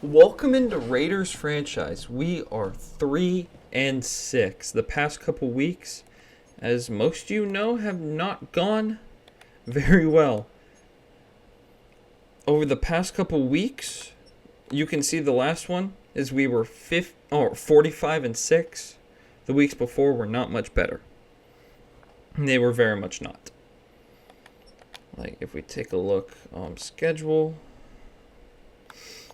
Welcome into Raiders franchise. We are 3-6. The past couple weeks, as most of you know, have not gone very well. Over the past couple weeks, you can see the last one is we were 45-6. The weeks before were not much better. They were very much not. Like if we take a look schedule.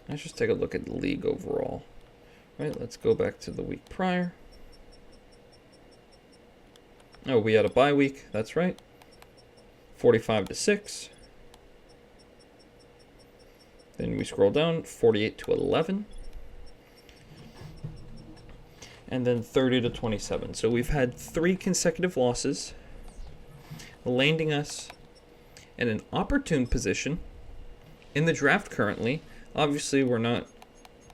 Let's just take a look at the league overall. Right, let's go back to the week prior. Oh, we had a bye week. That's right. 45-6. Then we scroll down, 48-11. And then 30-27. So we've had 3 consecutive losses, landing us in an opportune position in the draft currently. Obviously, we're not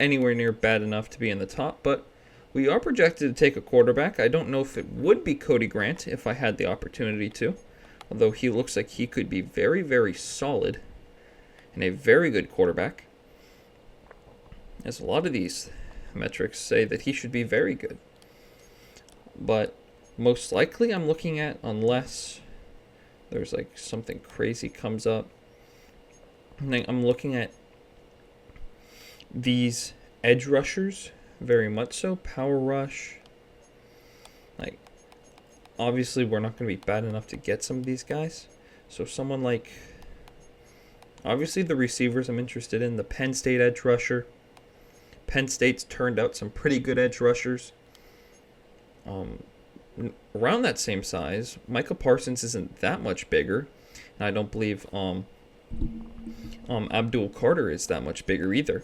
anywhere near bad enough to be in the top, but we are projected to take a quarterback. I don't know if it would be Cody Grant if I had the opportunity to, although he looks like he could be very, very solid and a very good quarterback, as a lot of these metrics say that he should be very good. But most likely I'm looking at, unless there's like something crazy comes up, I'm looking at these edge rushers, very much so. Power rush. Like, obviously, we're not going to be bad enough to get some of these guys. So, someone like, obviously, the receivers I'm interested in. The Penn State edge rusher. Penn State's turned out some pretty good edge rushers. Around that same size, Micah Parsons isn't that much bigger. And I don't believe Abdul Carter is that much bigger either.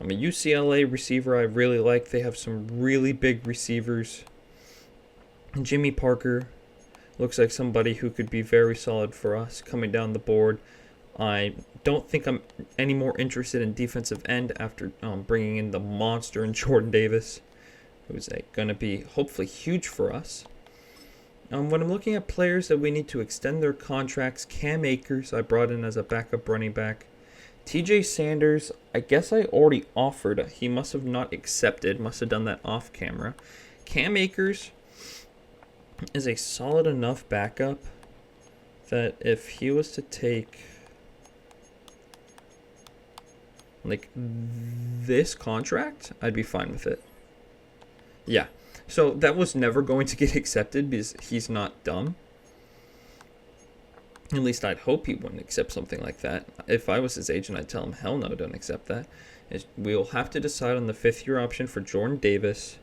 I'm a UCLA receiver I really like. They have some really big receivers. Jimmy Parker looks like somebody who could be very solid for us coming down the board. I don't think I'm any more interested in defensive end after bringing in the monster in Jordan Davis, who's going to be hopefully huge for us. When I'm looking at players that we need to extend their contracts, Cam Akers I brought in as a backup running back. TJ Sanders, I guess I already offered. He must have not accepted. Must have done that off camera. Cam Akers is a solid enough backup that if he was to take like this contract, I'd be fine with it. Yeah. So that was never going to get accepted because he's not dumb. At least I'd hope he wouldn't accept something like that. If I was his agent, I'd tell him, hell no, don't accept that. We'll have to decide on the 5th-year option for Jordan Davis.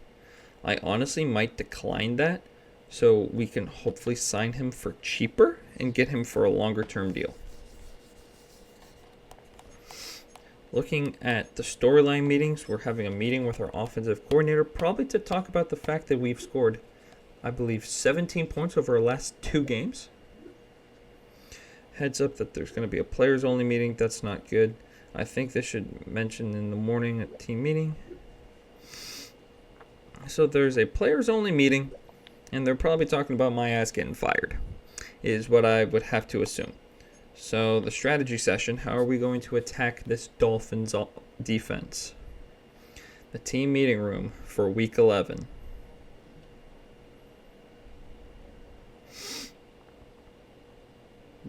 I honestly might decline that so we can hopefully sign him for cheaper and get him for a longer-term deal. Looking at the storyline meetings, we're having a meeting with our offensive coordinator, probably to talk about the fact that we've scored, I believe, 17 points over our last 2 games. Heads up that there's going to be a players-only meeting. That's not good. I think this should mention in the morning at team meeting. So there's a players-only meeting, and they're probably talking about my ass getting fired, is what I would have to assume. So the strategy session, how are we going to attack this Dolphins defense? The team meeting room for week 11.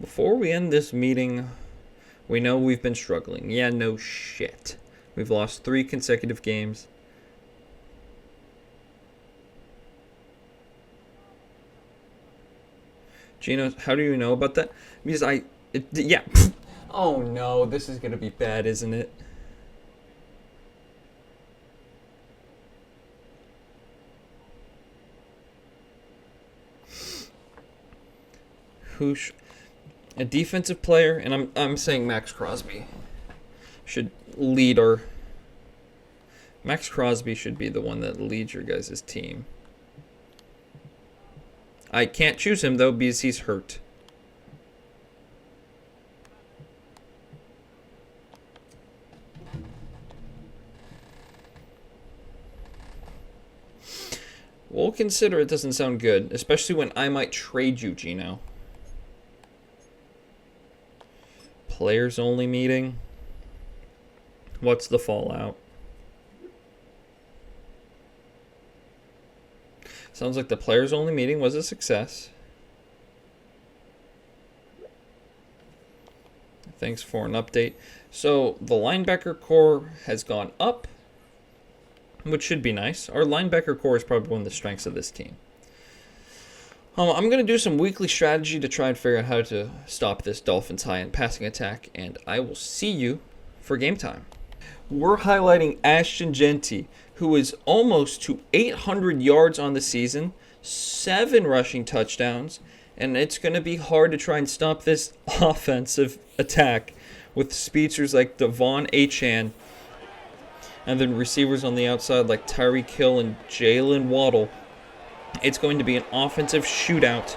Before we end this meeting, we know we've been struggling. Yeah, no shit. We've lost 3 consecutive games. Gino, how do you know about that? Because yeah. Oh no, this is going to be bad, isn't it? A defensive player, and I'm saying Max Crosby should lead our. Max Crosby should be the one that leads your guys' team. I can't choose him though because he's hurt. We'll consider it doesn't sound good, especially when I might trade you, Gino. Players only meeting. What's the fallout? Sounds like the players-only meeting was a success. Thanks for an update. So the linebacker core has gone up, which should be nice. Our linebacker core is probably one of the strengths of this team. I'm going to do some weekly strategy to try and figure out how to stop this Dolphins high-end passing attack, and I will see you for game time. We're highlighting Ashton Jeanty, who is almost to 800 yards on the season, 7 rushing touchdowns, and it's going to be hard to try and stop this offensive attack with speedsters like Devon Achane and then receivers on the outside like Tyreek Hill and Jalen Waddle. It's going to be an offensive shootout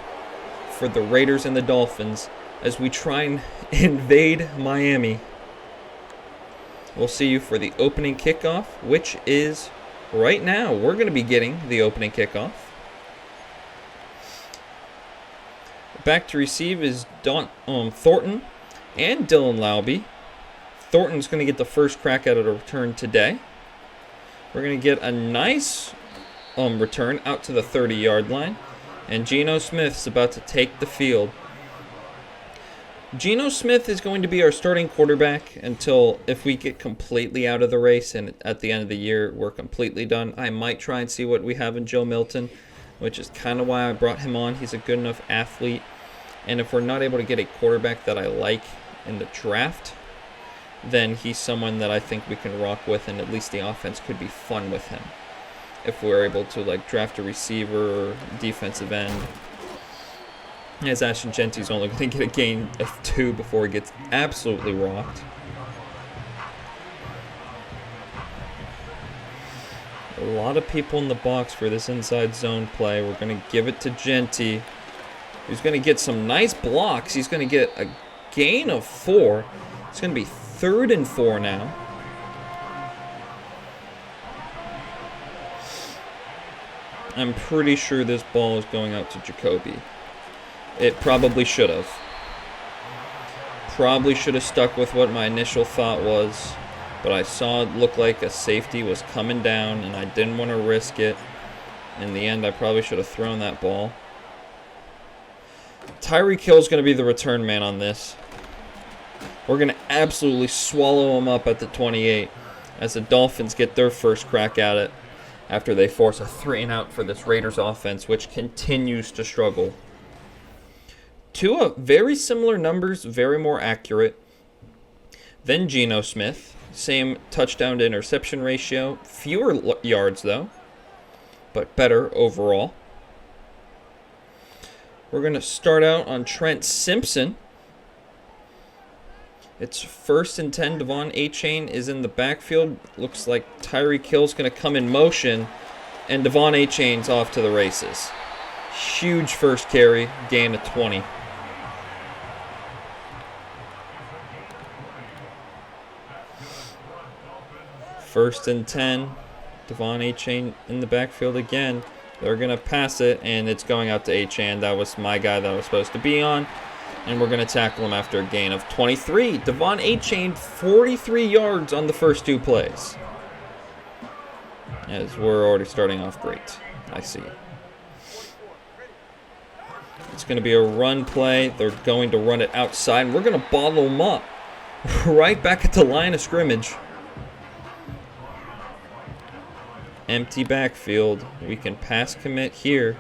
for the Raiders and the Dolphins as we try and invade Miami. We'll see you for the opening kickoff, which is right now. We're going to be getting the opening kickoff. Back to receive is Thornton and Dylan Laube. Thornton's going to get the first crack at a return today. We're going to get a nice return out to the 30-yard line. And Geno Smith's about to take the field. Geno Smith is going to be our starting quarterback until if we get completely out of the race and at the end of the year we're completely done. I might try and see what we have in Joe Milton, which is kind of why I brought him on. He's a good enough athlete. And if we're not able to get a quarterback that I like in the draft, then he's someone that I think we can rock with, and at least the offense could be fun with him. If we're able to draft a receiver or defensive end. As Ashton Jeanty's only going to get a gain of 2 before he gets absolutely rocked. A lot of people in the box for this inside zone play. We're going to give it to Jeanty, who's going to get some nice blocks. He's going to get a gain of 4. It's going to be 3rd and 4 now. I'm pretty sure this ball is going out to Jacoby. It probably should have. Probably should have stuck with what my initial thought was, but I saw it look like a safety was coming down, and I didn't want to risk it. In the end, I probably should have thrown that ball. Tyreek Hill is going to be the return man on this. We're going to absolutely swallow him up at the 28 as the Dolphins get their first crack at it after they force a 3-and-out for this Raiders offense, which continues to struggle. 2 very similar numbers, very more accurate than Geno Smith. Same touchdown to interception ratio. Fewer yards, though, but better overall. We're going to start out on Trent Simpson. It's 1st and 10. Devon Achane is in the backfield. Looks like Tyreek Hill's going to come in motion, and Devon Achane's off to the races. Huge first carry, gain of 20. First and 10. Devon Achane in the backfield again. They're going to pass it, and it's going out to Achane. That was my guy that I was supposed to be on. And we're going to tackle him after a gain of 23. Devon Achane, 43 yards on the first 2 plays. As we're already starting off great. I see. It's going to be a run play. They're going to run it outside, and we're going to bottle them up. Right back at the line of scrimmage. Empty backfield. We can pass commit here.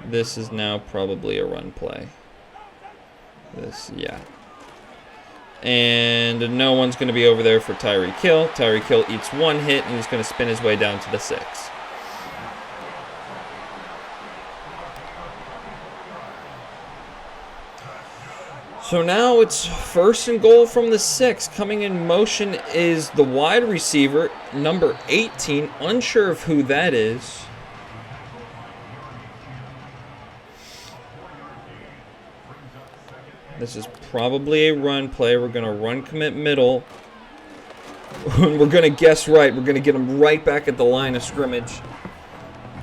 This is now probably a run play. Yeah. And no one's going to be over there for Tyreek Hill. Tyreek Hill eats 1 hit, and he's going to spin his way down to the 6. So now it's 1st and goal from the 6. Coming in motion is the wide receiver, number 18. Unsure of who that is. This is probably a run play. We're going to run commit middle. We're going to guess right. We're going to get him right back at the line of scrimmage.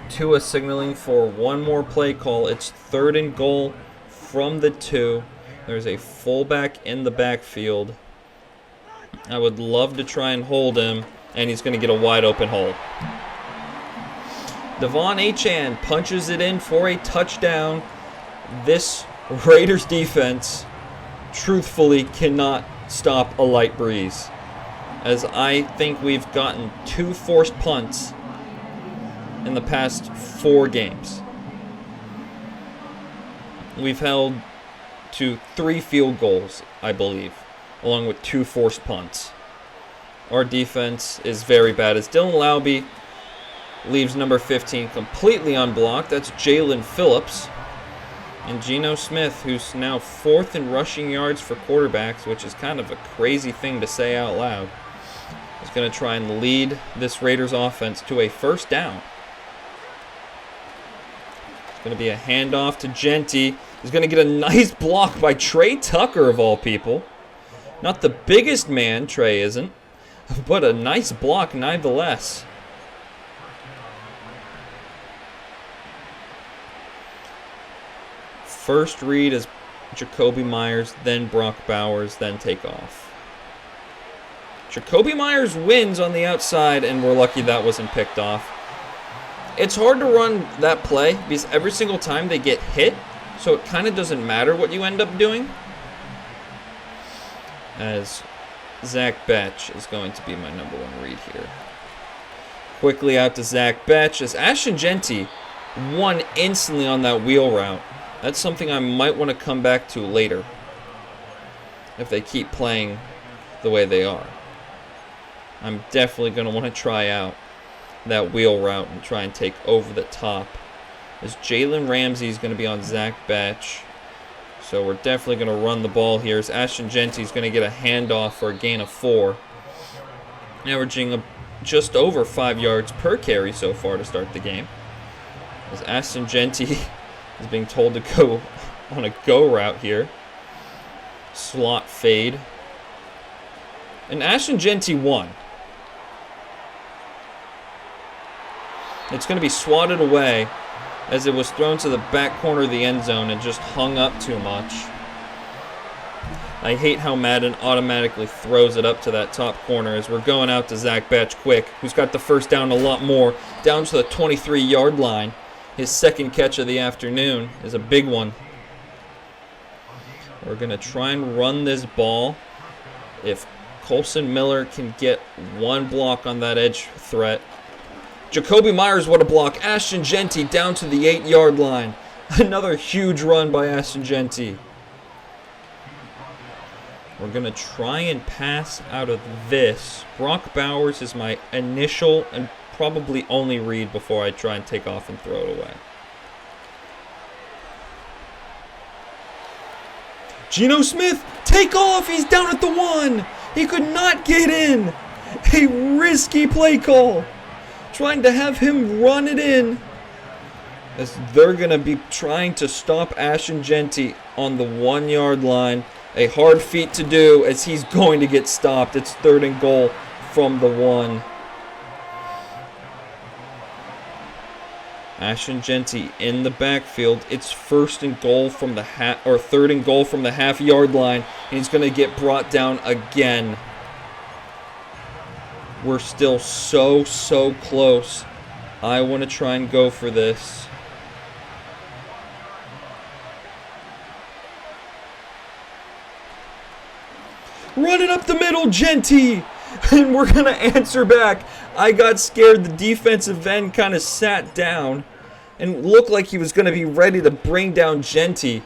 Tua signaling for one more play call. It's 3rd and goal from the 2. There's a fullback in the backfield. I would love to try and hold him, and he's going to get a wide open hole. Devon Achane punches it in for a touchdown. This Raiders defense truthfully cannot stop a light breeze, as I think we've gotten 2 forced punts in the past 4 games. We've held to 3 field goals, I believe, along with 2 forced punts. Our defense is very bad, as Dylan Laube leaves number 15 completely unblocked. That's Jalen Phillips. And Geno Smith, who's now 4th in rushing yards for quarterbacks, which is kind of a crazy thing to say out loud, is going to try and lead this Raiders offense to a first down. It's going to be a handoff to Genty. He's going to get a nice block by Trey Tucker, of all people. Not the biggest man, Trey isn't, but a nice block nonetheless. First read is Jacoby Myers, then Brock Bowers, then take off. Jacoby Myers wins on the outside, and we're lucky that wasn't picked off. It's hard to run that play because every single time they get hit, so it kind of doesn't matter what you end up doing. As Zach Betch is going to be my number 1 read here. Quickly out to Zach Betch as Ashton Genty won instantly on that wheel route. That's something I might want to come back to later if they keep playing the way they are. I'm definitely going to want to try out that wheel route and try and take over the top. As Jalen Ramsey is going to be on Zach Betch. So we're definitely going to run the ball here. As Ashton Genty is going to get a handoff for a gain of 4. Averaging just over 5 yards per carry so far to start the game. As Ashton Genty is being told to go on a go route here. Slot fade. And Ashton Genty won. It's going to be swatted away as it was thrown to the back corner of the end zone and just hung up too much. I hate how Madden automatically throws it up to that top corner as we're going out to Zach Betch quick, who's got the first down a lot more, down to the 23-yard line. His second catch of the afternoon is a big one. We're going to try and run this ball. If Colson Miller can get 1 block on that edge threat. Jacoby Myers, what a block. Ashton Genty down to the 8-yard line. Another huge run by Ashton Genty. We're going to try and pass out of this. Brock Bowers is my initial and probably only read before I try and take off and throw it away. Geno Smith, take off! He's down at the 1! He could not get in! A risky play call. Trying to have him run it in. As they're going to be trying to stop Ashton Genty on the 1-yard line. A hard feat to do as he's going to get stopped. It's 3rd and goal from the 1. Ashton Genty in the backfield. It's 1st and goal from the 3rd and goal from the half-yard line. And he's going to get brought down again. We're still so close. I want to try and go for this. Run it up the middle, Genty! And we're going to answer back. I got scared. The defensive end kind of sat down and looked like he was going to be ready to bring down Genty.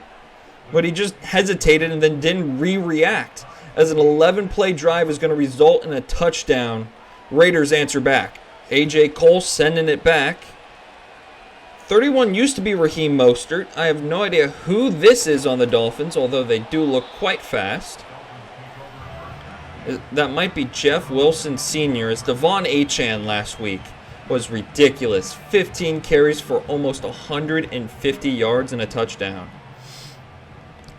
But he just hesitated and then didn't react. As an 11-play drive is going to result in a touchdown. Raiders answer back. A.J. Cole sending it back. 31 used to be Raheem Mostert. I have no idea who this is on the Dolphins, although they do look quite fast. That might be Jeff Wilson Sr. As Devon Achane last week was ridiculous. 15 carries for almost 150 yards and a touchdown.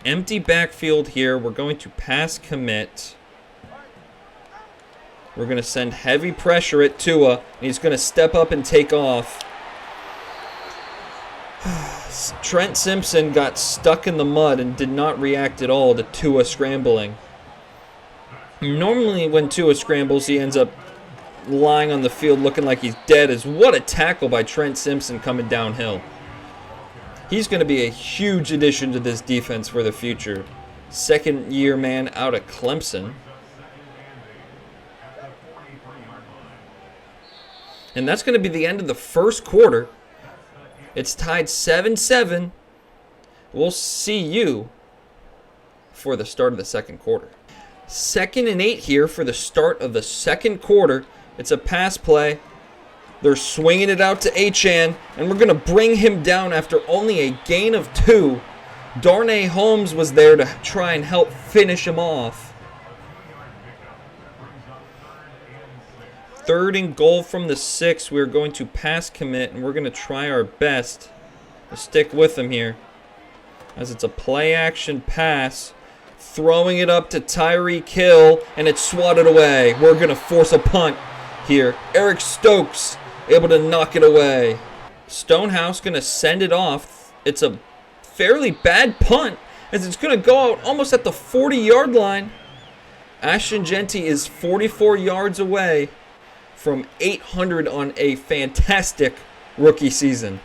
Empty backfield here. We're going to pass commit. We're going to send heavy pressure at Tua, and he's going to step up and take off. Trent Simpson got stuck in the mud and did not react at all to Tua scrambling. Normally when Tua scrambles, he ends up lying on the field looking like he's dead. Is what a tackle by Trent Simpson coming downhill. He's going to be a huge addition to this defense for the future. Second-year man out of Clemson. And that's going to be the end of the first quarter. It's tied 7-7. We'll see you for the start of the second quarter. 2nd and 8 here for the start of the second quarter. It's a pass play. They're swinging it out to Achane, and we're going to bring him down after only a gain of 2. Darnay Holmes was there to try and help finish him off. 3rd and goal from the 6. We're going to pass commit, and we're going to try our best to stick with him here. As it's a play-action pass. Throwing it up to Tyreek Hill, and it's swatted away. We're going to force a punt here. Eric Stokes able to knock it away. Stonehouse going to send it off. It's a fairly bad punt, as it's going to go out almost at the 40-yard line. Ashton Jeanty is 44 yards away from 800 on a fantastic rookie season.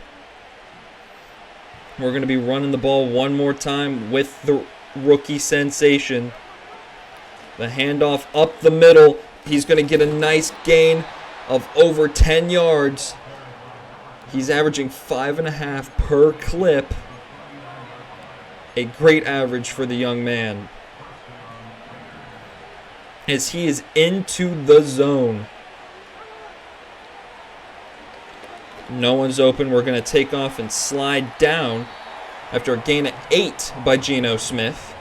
We're going to be running the ball one more time with the rookie sensation. The handoff up the middle. He's going to get a nice gain of over 10 yards. He's averaging 5.5 per clip. A great average for the young man, as he is into the zone. No one's open. We're going to take off and slide down after a gain of 8 by Geno Smith.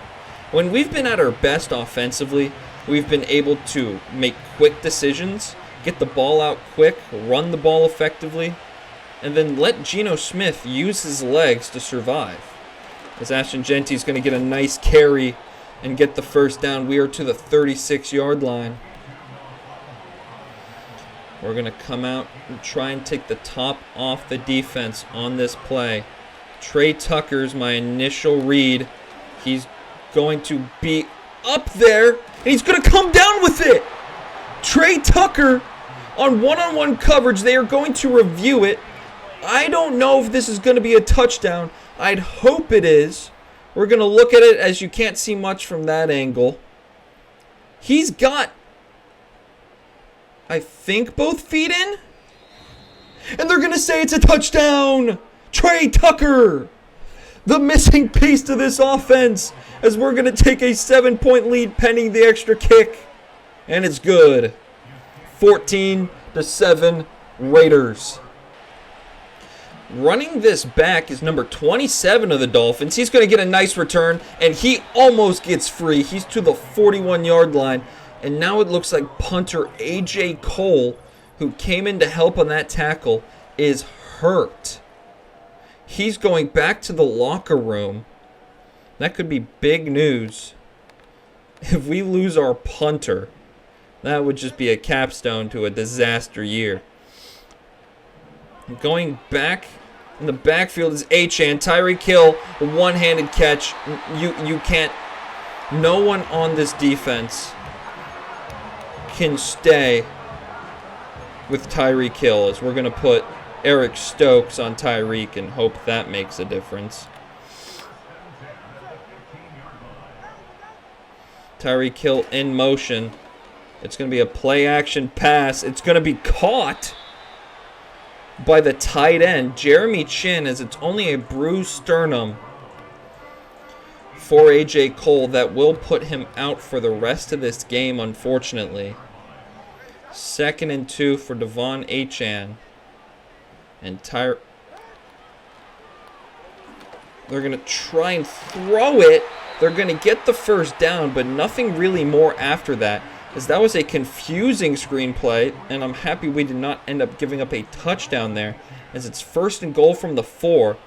When we've been at our best offensively, we've been able to make quick decisions, get the ball out quick, run the ball effectively, and then let Geno Smith use his legs to survive. As Ashton Jeanty is going to get a nice carry and get the first down. We are to the 36-yard line. We're going to come out and try and take the top off the defense on this play. Trey Tucker's my initial read. He's going to be up there, and he's going to come down with it. Trey Tucker on one-on-one coverage. They are going to review it. I don't know if this is going to be a touchdown. I'd hope it is. We're going to look at it, as you can't see much from that angle. He's got, I think, both feet in. And they're going to say it's a touchdown. Trey Tucker, the missing piece to this offense, as we're going to take a 7-point lead pending the extra kick. And it's good. 14-7 Raiders. Running this back is number 27 of the Dolphins. He's going to get a nice return, and he almost gets free. He's to the 41-yard line. And now it looks like punter A.J. Cole, who came in to help on that tackle, is hurt. He's going back to the locker room. That could be big news. If we lose our punter, that would just be a capstone to a disaster year. Going back in the backfield is Achane. Tyreek Hill, a one-handed catch. You can't. No one on this defense can stay with Tyreek Hill, as we're going to put Eric Stokes on Tyreek and hope that makes a difference. Tyreek Hill in motion. It's going to be a play-action pass. It's going to be caught by the tight end, Jeremy Chin, as it's only a bruised sternum for A.J. Cole. That will put him out for the rest of this game, unfortunately. 2nd and 2 for Devon Achane. And they're going to try and throw it. They're going to get the first down, but nothing really more after that, as that was a confusing screenplay, and I'm happy we did not end up giving up a touchdown there, as it's 1st and goal from the 4.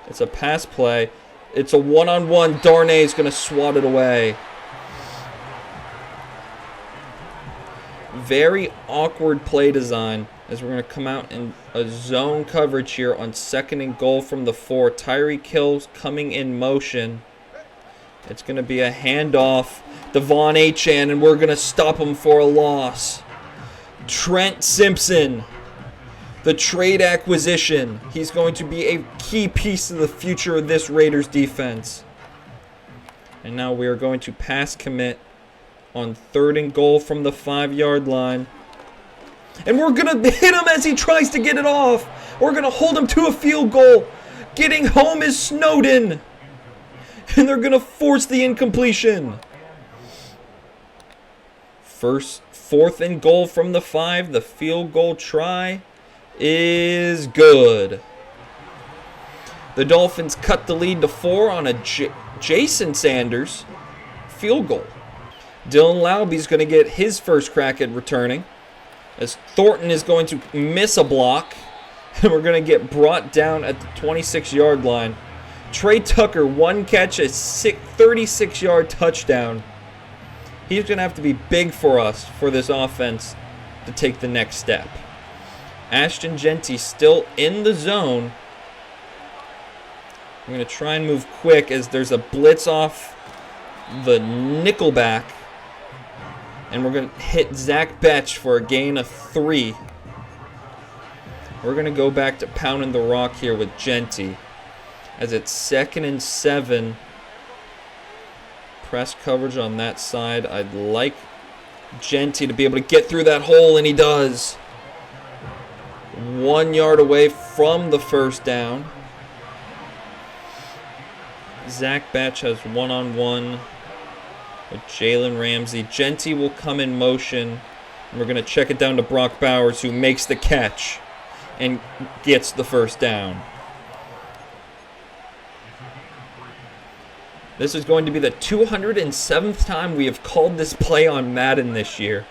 It's a pass play. It's a one-on-one. Darnay is going to swat it away. Very awkward play design, as we're going to come out in a zone coverage here on 2nd and goal from the 4. Tyreek Hill's coming in motion. It's going to be a handoff. Devon Achane, and we're going to stop him for a loss. Trent Simpson, the trade acquisition. He's going to be a key piece of the future of this Raiders defense. And now we are going to pass commit on 3rd and goal from the 5-yard line. And we're going to hit him as he tries to get it off. We're going to hold him to a field goal. Getting home is Snowden. And they're going to force the incompletion. 4th and goal from the 5. The field goal try is good. The Dolphins cut the lead to 4 on a Jason Sanders field goal. Dylan Lauby's going to get his first crack at returning, as Thornton is going to miss a block, and we're going to get brought down at the 26-yard line. Trey Tucker, 1 catch, a 36-yard touchdown. He's going to have to be big for us for this offense to take the next step. Ashton Jeanty still in the zone. I'm going to try and move quick as there's a blitz off the nickelback. And we're going to hit Zach Betch for a gain of 3. We're going to go back to pounding the rock here with Jeanty, as it's 2nd and 7. Press coverage on that side. I'd like Jeanty to be able to get through that hole, and he does. 1 yard away from the first down. Zach Betch has one-on-one with Jalen Ramsey. Jeanty will come in motion. And we're going to check it down to Brock Bowers, who makes the catch and gets the first down. This is going to be the 207th time we have called this play on Madden this year.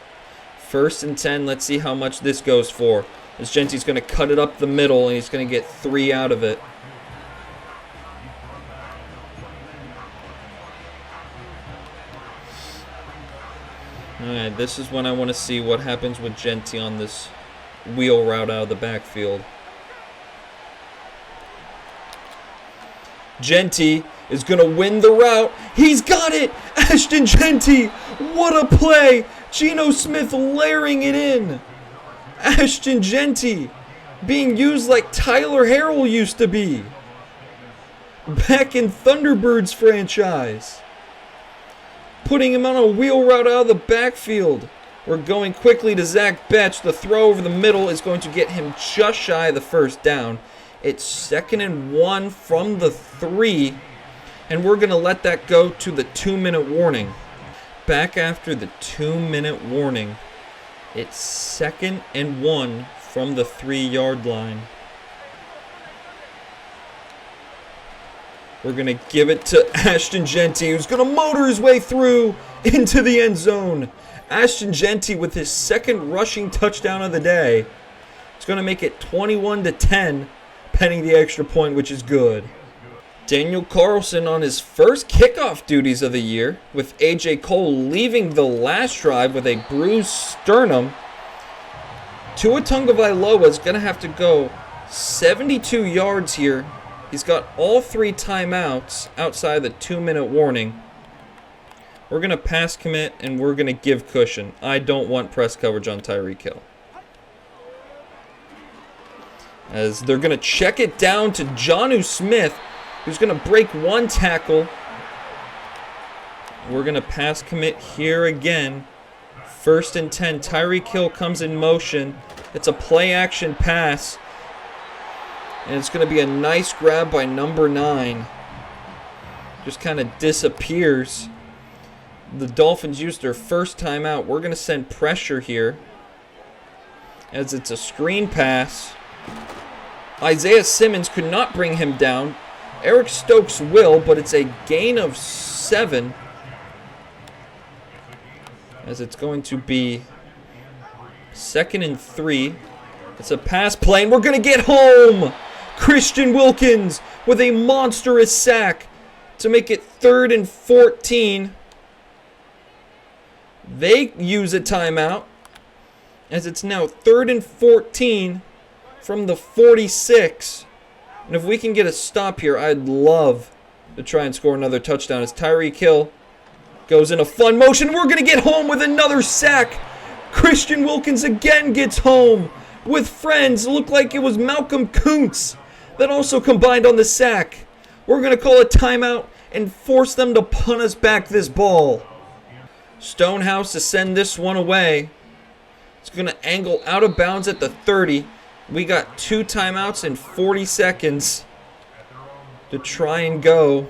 1st and 10. Let's see how much this goes for. As Jeanty's going to cut it up the middle, and he's going to get 3 out of it. Alright, this is when I want to see what happens with Jeanty on this wheel route out of the backfield. Jeanty is going to win the route. He's got it! Ashton Jeanty! What a play! Geno Smith layering it in. Ashton Jeanty being used like Tyler Harrell used to be. Back in Thunderbirds franchise. Putting him on a wheel route out of the backfield. We're going quickly to Zach Betch. The throw over the middle is going to get him just shy of the first down. It's 2nd and 1 from the 3. And we're going to let that go to the 2-minute warning. Back after the 2-minute warning. It's 2nd and 1 from the 3-yard line. We're going to give it to Ashton Jeanty, who's going to motor his way through into the end zone. Ashton Jeanty with his 2nd rushing touchdown of the day. It's going to make it 21-10, pending the extra point, which is good. Daniel Carlson on his first kickoff duties of the year, with A.J. Cole leaving the last drive with a bruised sternum. Tua Tagovailoa is going to have to go 72 yards here. He's got all 3 timeouts outside the 2-minute warning. We're going to pass commit, and we're going to give cushion. I don't want press coverage on Tyreek Hill. As they're going to check it down to Jonnu Smith, who's going to break 1 tackle. We're going to pass commit here again. 1st and 10. Tyreek Hill comes in motion. It's a play-action pass. And it's going to be a nice grab by number 9. Just kind of disappears. The Dolphins used their first timeout. We're going to send pressure here, as it's a screen pass. Isaiah Simmons could not bring him down. Eric Stokes will, but it's a gain of 7. As it's going to be 2nd and 3. It's a pass play, and we're going to get home! Christian Wilkins with a monstrous sack to make it 3rd and 14. They use a timeout, as it's now 3rd and 14 from the 46. And if we can get a stop here, I'd love to try and score another touchdown. As Tyreek Hill goes in a fun motion, we're going to get home with another sack. Christian Wilkins again gets home with friends. It looked like it was Malcolm Kuntz that also combined on the sack. We're going to call a timeout and force them to punt us back this ball. Stonehouse to send this one away. It's going to angle out of bounds at the 30. We got 2 timeouts in 40 seconds to try and go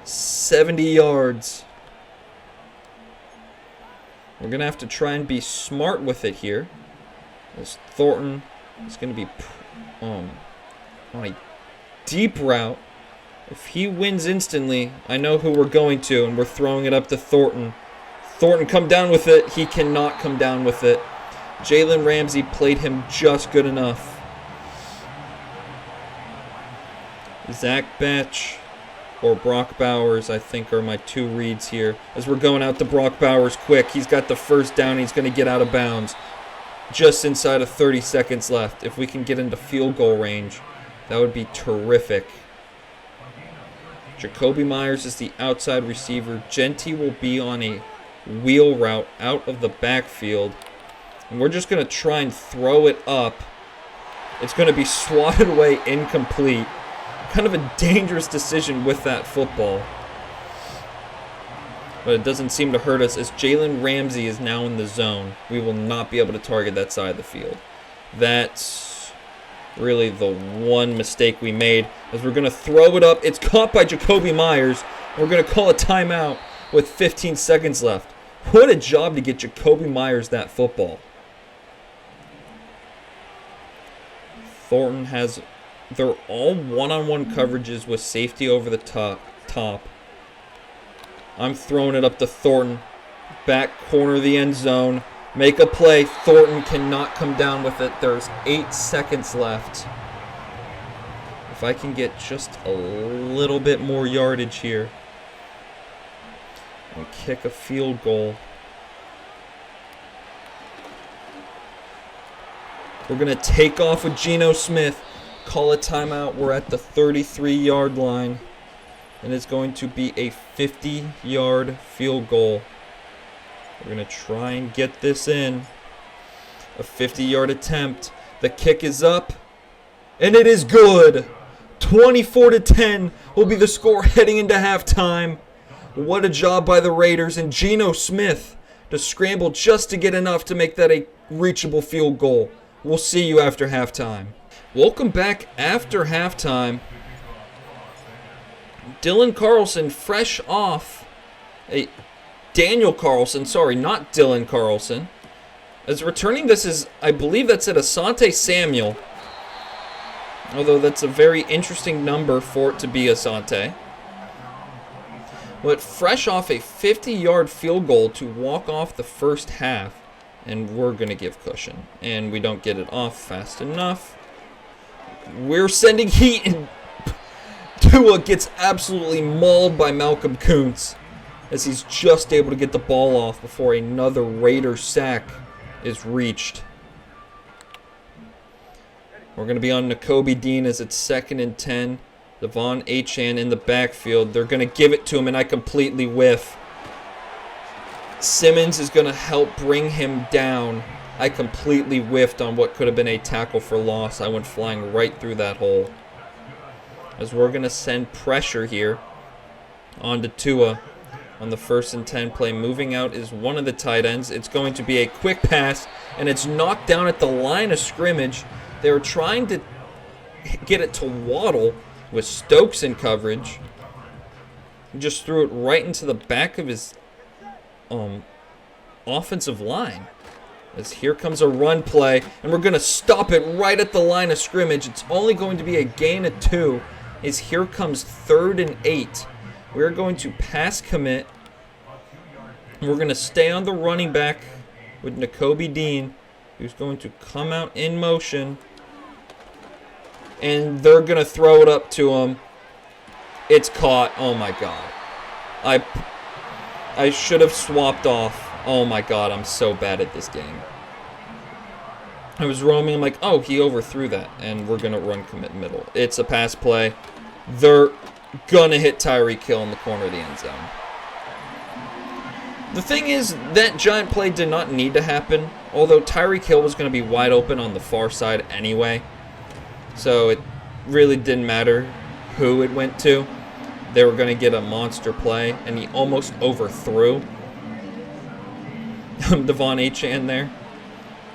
70 yards. We're going to have to try and be smart with it here. As Thornton is going to be on a deep route. If he wins instantly, I know who we're going to, and we're throwing it up to Thornton. Thornton come down with it. He cannot come down with it. Jalen Ramsey played him just good enough. Zach Betch or Brock Bowers, I think, are my 2 reads here. As we're going out to Brock Bowers quick. He's got the first down. He's going to get out of bounds. Just inside of 30 seconds left. If we can get into field goal range, that would be terrific. Jacoby Myers is the outside receiver. Genty will be on a wheel route out of the backfield. And we're just going to try and throw it up. It's going to be swatted away incomplete. Kind of a dangerous decision with that football. But it doesn't seem to hurt us as Jalen Ramsey is now in the zone. We will not be able to target that side of the field. That's really the one mistake we made. As we're going to throw it up. It's caught by Jacoby Myers. We're going to call a timeout with 15 seconds left. What a job to get Jacoby Myers that football. Thornton has... They're all one-on-one coverages with safety over the top. I'm throwing it up to Thornton. Back corner of the end zone. Make a play. Thornton cannot come down with it. There's 8 seconds left. If I can get just a little bit more yardage here and kick a field goal. We're going to take off with Geno Smith. Call a timeout. We're at the 33-yard line. And it's going to be a 50-yard field goal. We're going to try and get this in. A 50-yard attempt. The kick is up. And it is good. 24-10 will be the score heading into halftime. What a job by the Raiders. And Geno Smith to scramble just to get enough to make that a reachable field goal. We'll see you after halftime. Welcome back after halftime. Dylan Carlson fresh off. Daniel Carlson, sorry, not Dylan Carlson. As returning this is, I believe that's at Asante Samuel. Although that's a very interesting number for it to be Asante. But fresh off a 50-yard field goal to walk off the first half. And we're going to give cushion. And we don't get it off fast enough. We're sending heat, and Tua gets absolutely mauled by Malcolm Kuntz as he's just able to get the ball off before another Raider sack is reached. We're going to be on Nakobe Dean as it's 2nd and 10. Devon Achane in the backfield. They're going to give it to him, and I completely whiff. Simmons is going to help bring him down. I completely whiffed on what could have been a tackle for loss. I went flying right through that hole. As we're going to send pressure here onto Tua on the 1st and 10 play. Moving out is one of the tight ends. It's going to be a quick pass, and it's knocked down at the line of scrimmage. They were trying to get it to Waddle with Stokes in coverage. He just threw it right into the back of his offensive line. As here comes a run play, and we're going to stop it right at the line of scrimmage. It's only going to be a gain of 2. As here comes 3rd and 8. We're going to pass commit. We're going to stay on the running back with Nakobe Dean, who's going to come out in motion. And they're going to throw it up to him. It's caught. Oh, my God. I should have swapped off. Oh, my God. I'm so bad at this game. I was roaming. I'm like, oh, he overthrew that. And we're going to run commit middle. It's a pass play. They're going to hit Tyreek Hill in the corner of the end zone. The thing is, that giant play did not need to happen, although Tyreek Hill was going to be wide open on the far side anyway. So it really didn't matter who it went to. They were going to get a monster play, and he almost overthrew Devon Achane there,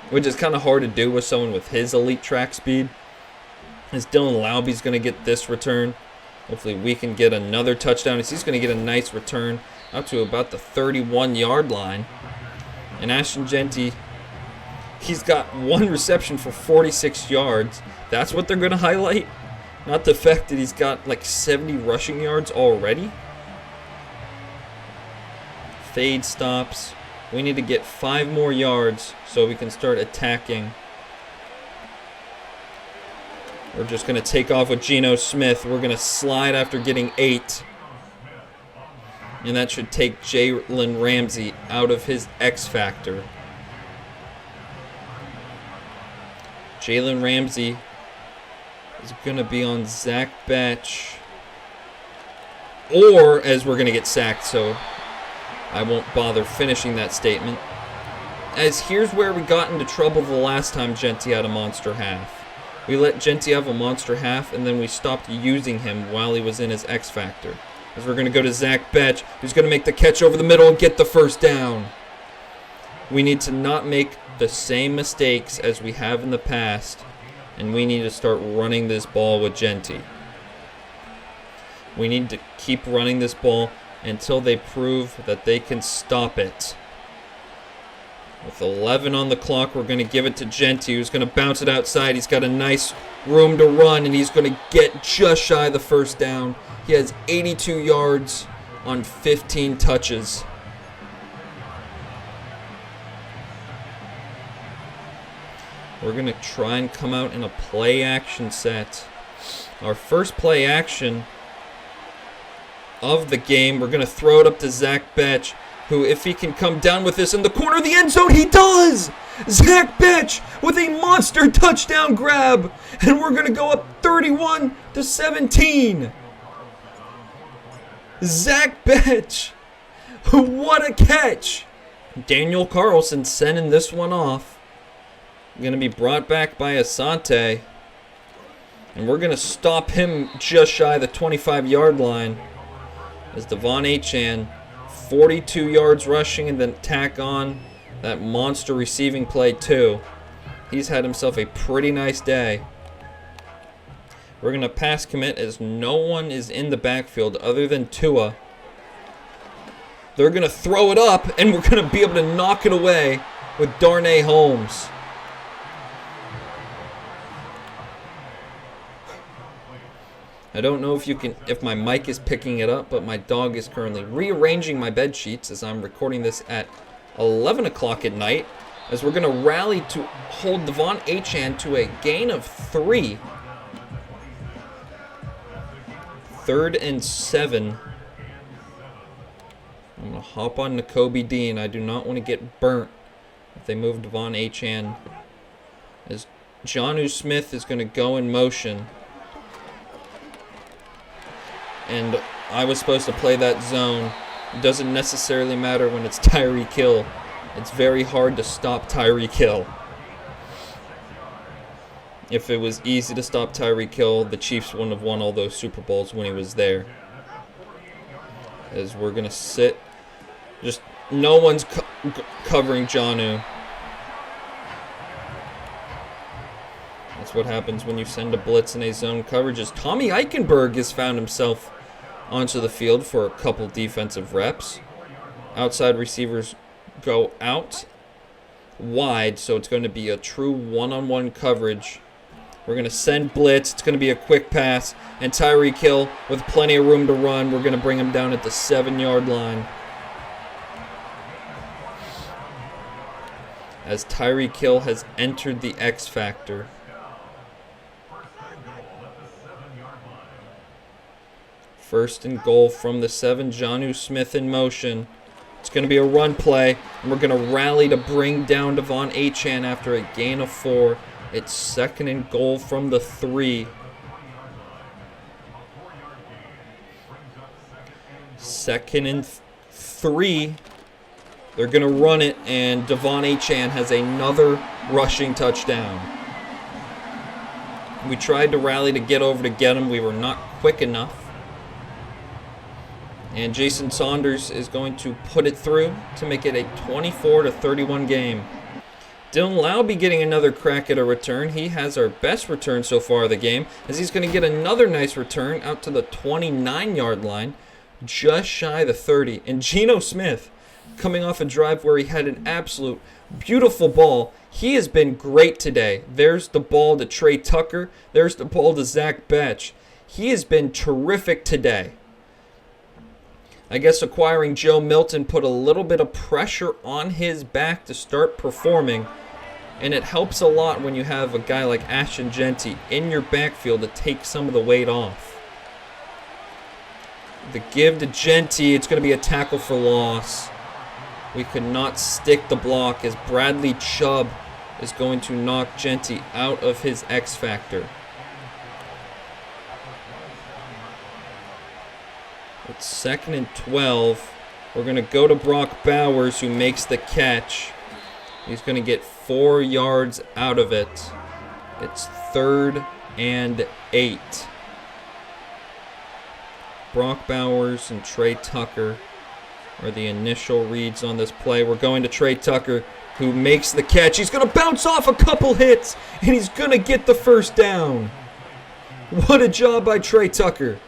which is kind of hard to do with someone with his elite track speed. As Dylan Lauby's going to get this return. Hopefully we can get another touchdown. He's going to get a nice return up to about the 31-yard line. And Ashton Jeanty, he's got one reception for 46 yards. That's what they're going to highlight. Not the fact that he's got like 70 rushing yards already. Fade stops. We need to get 5 more yards so we can start attacking. We're just going to take off with Geno Smith. We're going to slide after getting 8. And that should take Jalen Ramsey out of his X factor. Jalen Ramsey is going to be on Zach Batch. Or, as we're going to get sacked, so I won't bother finishing that statement. As here's where we got into trouble the last time Jeanty had a monster half. We let Jeanty have a monster half, and then we stopped using him while he was in his X factor. As we're going to go to Zach Betch, who's going to make the catch over the middle and get the first down. We need to not make the same mistakes as we have in the past, and we need to start running this ball with Jeanty. We need to keep running this ball until they prove that they can stop it. With 11 on the clock, we're going to give it to Jeanty, who's going to bounce it outside. He's got a nice room to run, and he's going to get just shy of the first down. He has 82 yards on 15 touches. We're going to try and come out in a play action set. Our first play action of the game, we're going to throw it up to Zach Betch, who, if he can come down with this in the corner of the end zone, he does! Zach Betch with a monster touchdown grab, and we're going to go up 31-17. Zach Betch, what a catch! Daniel Carlson sending this one off. Going to be brought back by Asante, and we're going to stop him just shy of the 25-yard line as Devon Achane, 42 yards rushing, and then tack on that monster receiving play too. He's had himself a pretty nice day. We're going to pass commit as no one is in the backfield other than Tua. They're going to throw it up, and we're going to be able to knock it away with Darnay Holmes. I don't know if my mic is picking it up, but my dog is currently rearranging my bed sheets as I'm recording this at 11 o'clock at night, as we're going to rally to hold Devon Achane to a gain of 3. 3rd and 7. I'm going to hop on Nakobe Dean. I do not want to get burnt if they move Devon Achane, as Jonnu Smith is going to go in motion. And I was supposed to play that zone. It doesn't necessarily matter when it's Tyreek Hill. It's very hard to stop Tyreek Hill. If it was easy to stop Tyreek Hill, the Chiefs wouldn't have won all those Super Bowls when he was there. As we're going to sit. Just no one's covering Jonnu. That's what happens when you send a blitz in a zone coverage. As Tommy Eichenberg has found himself onto the field for a couple defensive reps. Outside receivers go out wide, so it's going to be a true one-on-one coverage. We're going to send blitz. It's going to be a quick pass, and Tyreek Hill with plenty of room to run. We're going to bring him down at the 7-yard line. As Tyreek Hill has entered the X Factor. First and goal from the 7. Jonnu Smith in motion. It's going to be a run play, and we're going to rally to bring down Devon Achane after a gain of 4. It's 2nd and goal from the 3. 2nd and 3. They're going to run it, and Devon Achane has another rushing touchdown. We tried to rally to get over to get him. We were not quick enough. And Jason Saunders is going to put it through to make it a 24-31 game. Dylan Laube getting another crack at a return. He has our best return so far of the game, as he's going to get another nice return out to the 29-yard line, just shy of the 30. And Geno Smith, coming off a drive where he had an absolute beautiful ball. He has been great today. There's the ball to Trey Tucker. There's the ball to Zach Betch. He has been terrific today. I guess acquiring Joe Milton put a little bit of pressure on his back to start performing, and it helps a lot when you have a guy like Ashton Jeanty in your backfield to take some of the weight off. The give to Jeanty, it's going to be a tackle for loss. We could not stick the block as Bradley Chubb is going to knock Jeanty out of his X factor. It's 2nd and 12. We're going to go to Brock Bowers, who makes the catch. He's going to get 4 yards out of it. It's 3rd and 8. Brock Bowers and Trey Tucker are the initial reads on this play. We're going to Trey Tucker, who makes the catch. He's going to bounce off a couple hits, and he's going to get the first down. What a job by Trey Tucker.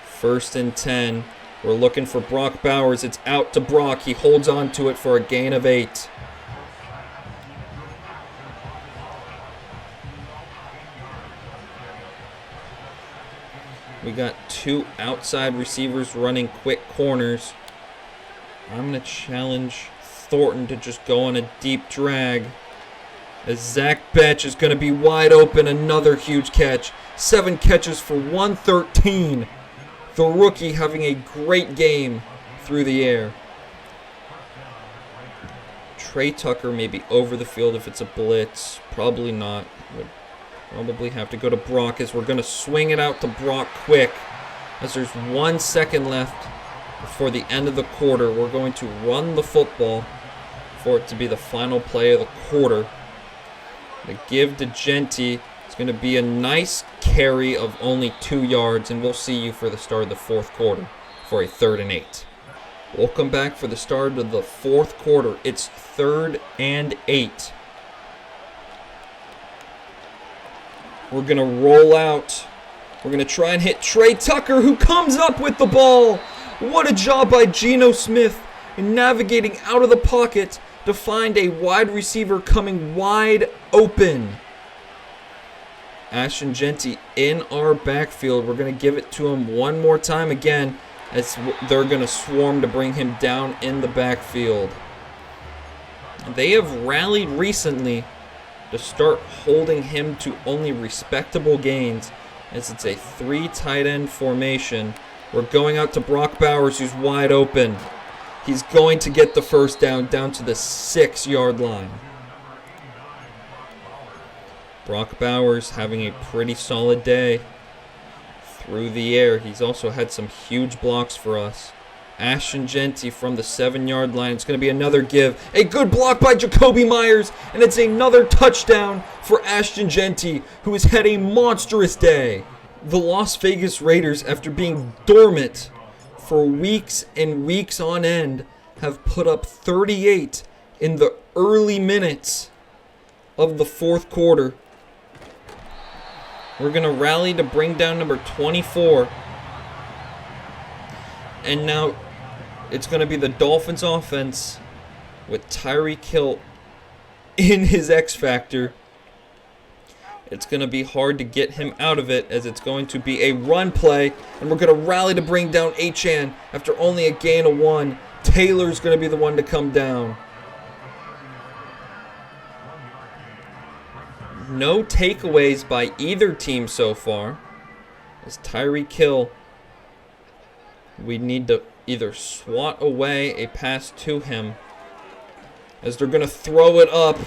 First and 10. We're looking for Brock Bowers. It's out to Brock. He holds on to it for a gain of 8. We got 2 outside receivers running quick corners. I'm going to challenge Thornton to just go on a deep drag, as Zach Betch is going to be wide open. Another huge catch. 7 catches for 113. The rookie having a great game through the air. Trey Tucker may be over the field if it's a blitz. Probably not. Would probably have to go to Brock, as we're going to swing it out to Brock quick. As there's 1 second left before the end of the quarter, we're going to run the football for it to be the final play of the quarter. The give to Jeanty. It's going to be a nice carry of only 2 yards, and we'll see you for the start of the 4th quarter for a 3rd and 8. Welcome back for the start of the 4th quarter. It's 3rd and 8. We're going to roll out. We're going to try and hit Trey Tucker, who comes up with the ball. What a job by Geno Smith in navigating out of the pocket to find a wide receiver coming wide open. Ashton Jeanty in our backfield. We're going to give it to him one more time again, as they're going to swarm to bring him down in the backfield. They have rallied recently to start holding him to only respectable gains, as it's a 3 tight end formation. We're going out to Brock Bowers, who's wide open. He's going to get the first down to the 6-yard line. Brock Bowers having a pretty solid day through the air. He's also had some huge blocks for us. Ashton Jeanty from the 7-yard line. It's going to be another give. A good block by Jacoby Myers, and it's another touchdown for Ashton Jeanty, who has had a monstrous day. The Las Vegas Raiders, after being dormant for weeks and weeks on end, have put up 38 in the early minutes of the 4th quarter. We're going to rally to bring down number 24. And now it's going to be the Dolphins offense with Tyreek Hill in his X factor. It's going to be hard to get him out of it, as it's going to be a run play. And we're going to rally to bring down Achane after only a gain of 1. Taylor's going to be the one to come down. No takeaways by either team so far. As Tyreek Hill, we need to either swat away a pass to him, as they're going to throw it up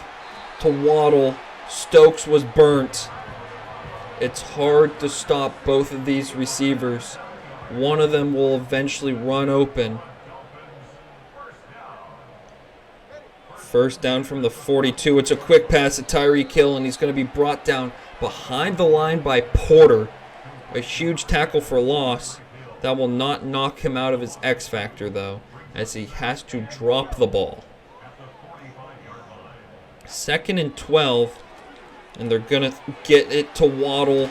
to Waddle. Stokes was burnt. It's hard to stop both of these receivers One of them will eventually run open. First down from the 42. It's a quick pass to Tyreek Hill, and he's going to be brought down behind the line by Porter. A huge tackle for loss. That will not knock him out of his X factor, though, as he has to drop the ball. 2nd and 12, and they're going to get it to Waddle,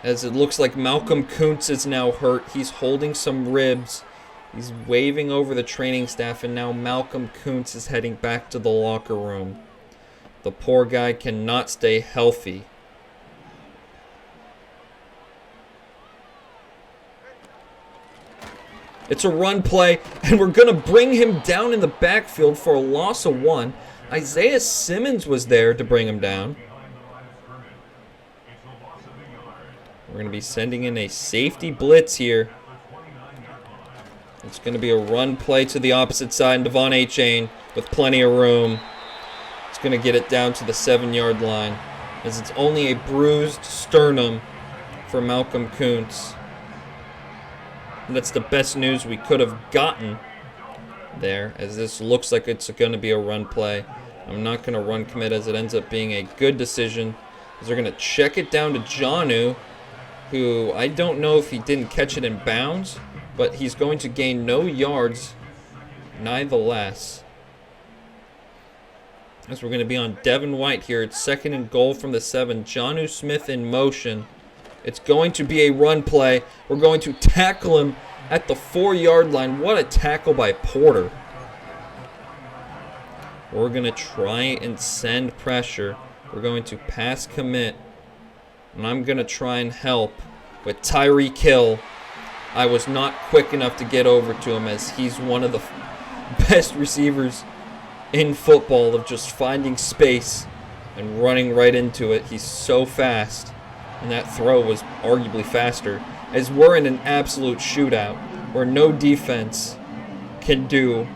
as it looks like Malcolm Kuntz is now hurt. He's holding some ribs. He's waving over the training staff, and now Malcolm Kuntz is heading back to the locker room. The poor guy cannot stay healthy. It's a run play, and we're going to bring him down in the backfield for a loss of 1. Isaiah Simmons was there to bring him down. We're going to be sending in a safety blitz here. It's going to be a run play to the opposite side, and Devon Achane with plenty of room. It's going to get it down to the 7-yard line, as it's only a bruised sternum for Malcolm Kuntz. And that's the best news we could have gotten there, as this looks like it's going to be a run play. I'm not going to run commit, as it ends up being a good decision, as they're going to check it down to Jonnu, who I don't know if he didn't catch it in bounds, but he's going to gain no yards nevertheless. As we're going to be on Devin White here. It's 2nd and goal from the 7. Jonnu Smith in motion. It's going to be a run play. We're going to tackle him at the 4-yard line. What a tackle by Porter. We're going to try and send pressure. We're going to pass commit. And I'm going to try and help with Tyreek Hill. I was not quick enough to get over to him, as he's one of the best receivers in football of just finding space and running right into it. He's so fast. And that throw was arguably faster, as we're in an absolute shootout where no defense can do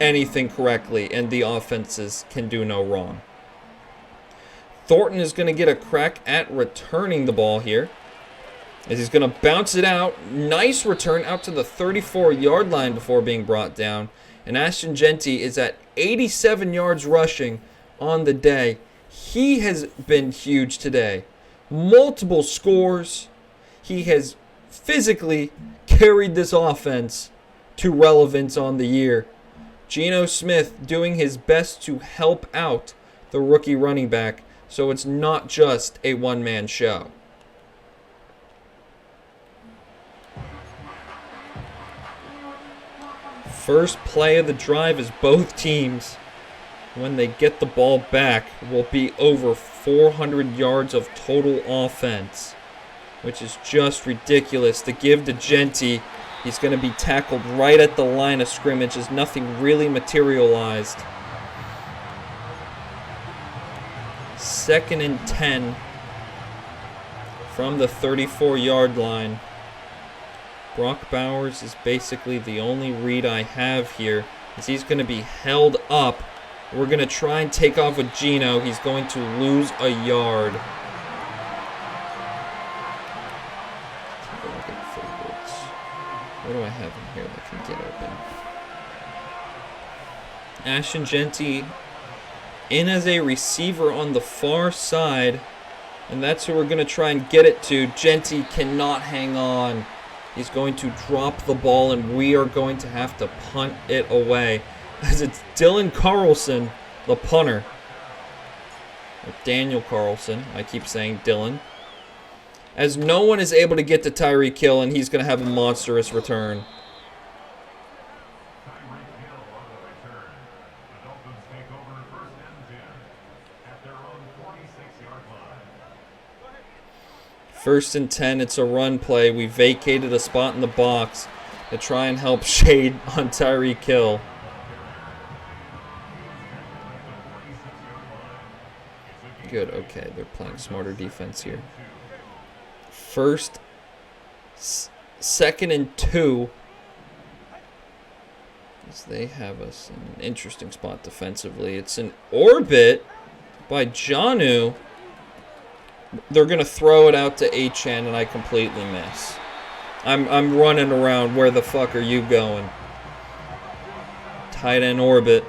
anything correctly and the offenses can do no wrong. Thornton is going to get a crack at returning the ball here, as he's going to bounce it out. Nice return out to the 34-yard line before being brought down. And Ashton Jeanty is at 87 yards rushing on the day. He has been huge today. Multiple scores. He has physically carried this offense to relevance on the year. Geno Smith doing his best to help out the rookie running back, so it's not just a one-man show. First play of the drive is both teams, when they get the ball back, will be over 400 yards of total offense, which is just ridiculous. To give to Jeanty, he's going to be tackled right at the line of scrimmage as nothing really materialized. 2nd and 10 from the 34-yard line. Brock Bowers is basically the only read I have here, as he's going to be held up. We're going to try and take off with Geno. He's going to lose a yard. Take a look at favorites. What do I have in here that can get open? Ashton Jeanty in as a receiver on the far side, and that's who we're going to try and get it to. Jeanty cannot hang on. He's going to drop the ball, and we are going to have to punt it away, as it's Dylan Carlson, the punter. Or Daniel Carlson. I keep saying Dylan. As no one is able to get to Tyreek Hill, and he's going to have a monstrous return. First and 10, it's a run play. We vacated a spot in the box to try and help shade on Tyreek Hill. Good, okay, they're playing smarter defense here. 2nd and 2. As they have us in an interesting spot defensively. It's an orbit by Jonnu. They're going to throw it out to Achane, and I completely miss. I'm running around. Where the fuck are you going? Tight end orbit.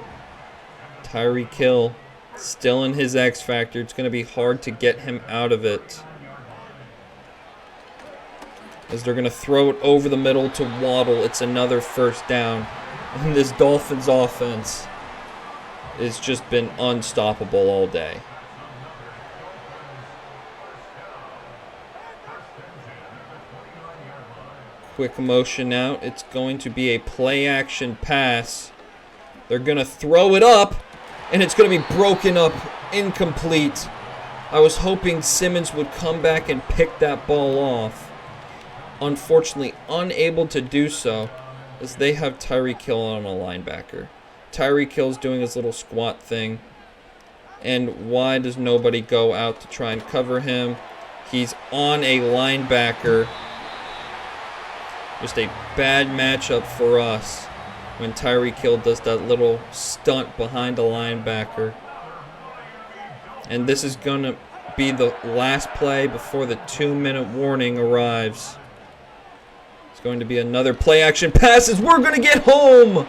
Tyreek Hill still in his X factor. It's going to be hard to get him out of it. As they're going to throw it over the middle to Waddle. It's another first down. And this Dolphins offense has just been unstoppable all day. Quick motion out. It's going to be a play action pass. They're going to throw it up, and it's going to be broken up, incomplete. I was hoping Simmons would come back and pick that ball off. Unfortunately, unable to do so, as they have Tyreek Hill on a linebacker. Tyreek Hill's doing his little squat thing. And why does nobody go out to try and cover him? He's on a linebacker. Just a bad matchup for us when Tyreek Hill does that little stunt behind a linebacker. And this is going to be the last play before the 2-minute warning arrives. It's going to be another play action pass as we're going to get home.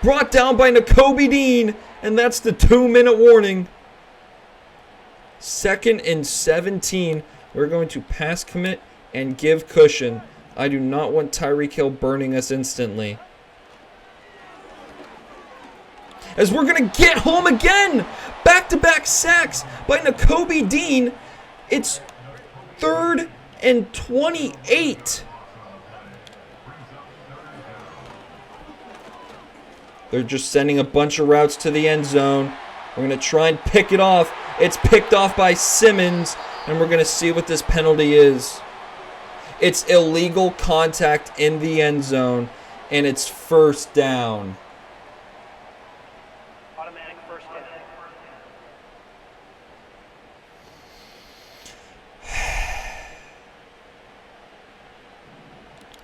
Brought down by Nakobe Dean, and that's the 2-minute warning. 2nd and 17. We're going to pass commit and give cushion. I do not want Tyreek Hill burning us instantly. As we're going to get home again. Back-to-back sacks by Nakobe Dean. It's 3rd and 28. They're just sending a bunch of routes to the end zone. We're going to try and pick it off. It's picked off by Simmons. And we're going to see what this penalty is. It's illegal contact in the end zone, and it's first down. Automatic first down.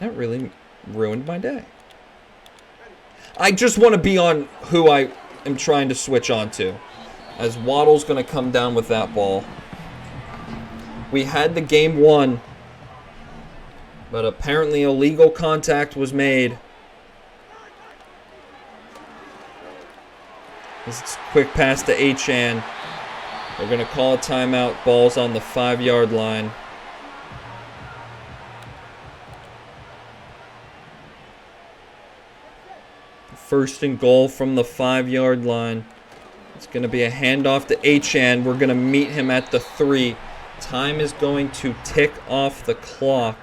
That really ruined my day. I just want to be on who I am trying to switch on to, as Waddle's going to come down with that ball. We had the game won. But apparently illegal contact was made. This is a quick pass to Achane. They're going to call a timeout. Ball's on the 5-yard line. First and goal from the 5-yard line. It's going to be a handoff to Achane. We're going to meet him at the 3. Time is going to tick off the clock.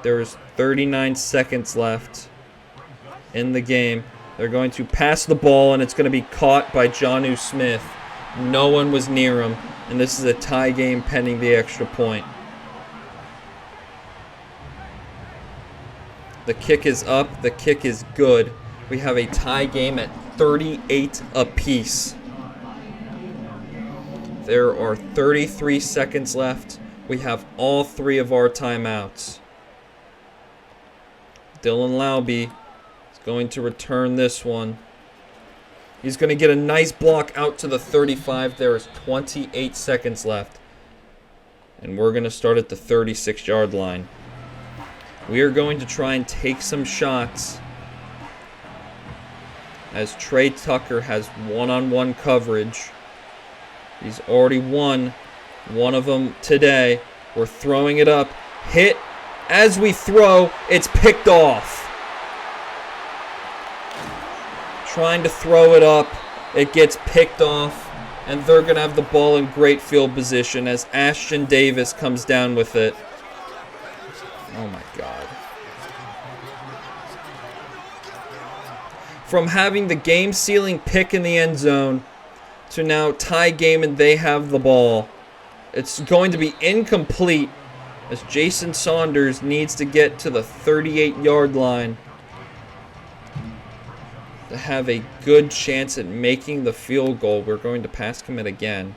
There's 39 seconds left in the game. They're going to pass the ball, and it's going to be caught by Jonnu Smith. No one was near him, and this is a tie game pending the extra point. The kick is up. The kick is good. We have a tie game at 38 apiece. There are 33 seconds left. We have all 3 of our timeouts. Dylan Laube is going to return this one. He's going to get a nice block out to the 35. There is 28 seconds left. And we're going to start at the 36-yard line. We are going to try and take some shots as Trey Tucker has one-on-one coverage. He's already won one of them today. We're throwing it up. Hit. As we throw, it's picked off. Trying to throw it up. It gets picked off. And they're going to have the ball in great field position as Ashton Davis comes down with it. Oh my God. From having the game-sealing pick in the end zone to now tie game and they have the ball. It's going to be incomplete as Jason Saunders needs to get to the 38-yard line to have a good chance at making the field goal. We're going to pass commit again.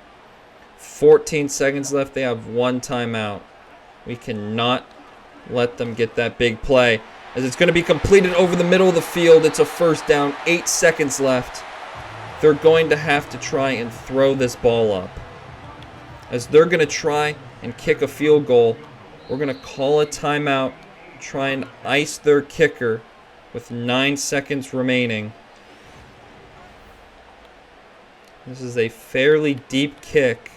14 seconds left. They have one timeout. We cannot let them get that big play as it's going to be completed over the middle of the field. It's a first down. 8 seconds left. They're going to have to try and throw this ball up. as they're going to try and kick a field goal. We're going to call a timeout, try and ice their kicker with 9 seconds remaining. This is a fairly deep kick.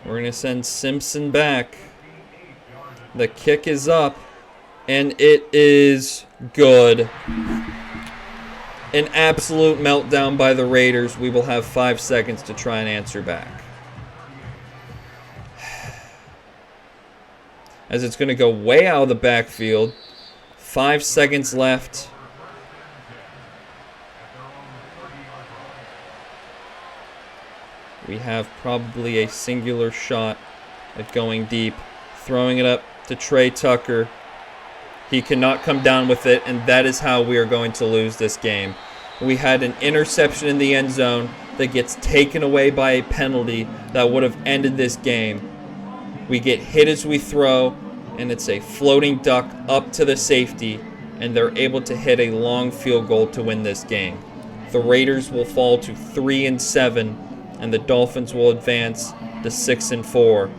We're going to send Simpson back. The kick is up, and it is good. An absolute meltdown by the Raiders. We will have 5 seconds to try and answer back. As it's going to go way out of the backfield. 5 seconds left. We have probably a singular shot at going deep. Throwing it up to Trey Tucker. He cannot come down with it, and that is how we are going to lose this game. We had an interception in the end zone that gets taken away by a penalty that would have ended this game. We get hit as we throw, and it's a floating duck up to the safety, and they're able to hit a long field goal to win this game. The Raiders will fall to 3-7, and the Dolphins will advance to 6-4.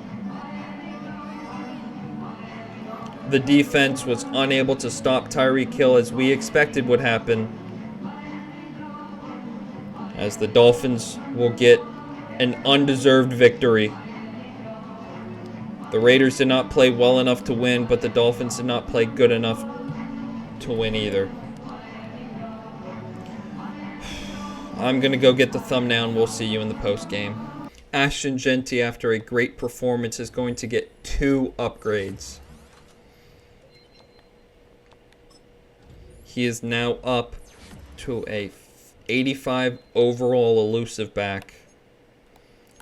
The defense was unable to stop Tyreek Hill as we expected would happen, as the Dolphins will get an undeserved victory. The Raiders did not play well enough to win, but the Dolphins did not play good enough to win either. I'm going to go get the thumbnail, and we'll see you in the post game. Ashton Jeanty, after a great performance, is going to get 2 upgrades. He is now up to a 85 overall elusive back.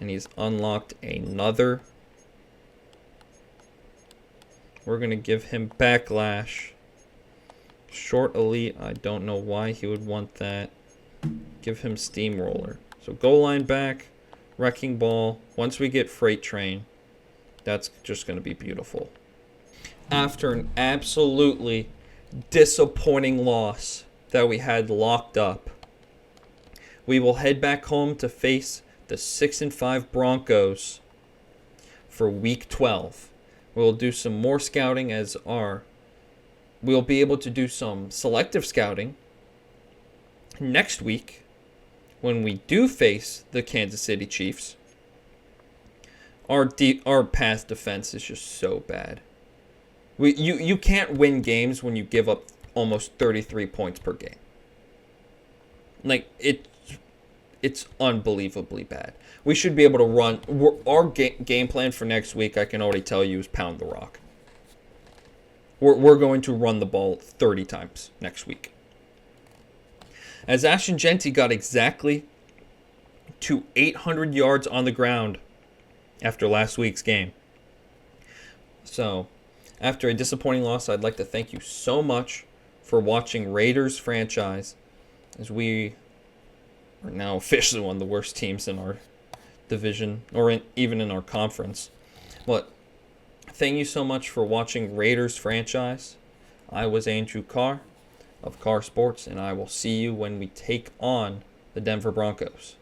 And he's unlocked another. We're going to give him backlash. Short elite, I don't know why he would want that. Give him steamroller. So goal line back, wrecking ball. Once we get freight train, that's just going to be beautiful. After an absolutely disappointing loss that we had locked up, we will head back home to face the 6-5 Broncos for week 12. We'll do some more scouting we'll be able to do some selective scouting next week when we do face the Kansas City Chiefs. Our pass defense is just so bad. You can't win games when you give up almost 33 points per game. Like, it's unbelievably bad. We should be able to run. Our game plan for next week, I can already tell you, is pound the rock. We're going to run the ball 30 times next week. As Ashton Jeanty got exactly to 800 yards on the ground after last week's game. So, after a disappointing loss, I'd like to thank you so much for watching Raiders franchise, as we are now officially one of the worst teams in our division, or even in our conference. But thank you so much for watching Raiders franchise. I was Andrew Carr of Carr Sports, and I will see you when we take on the Denver Broncos.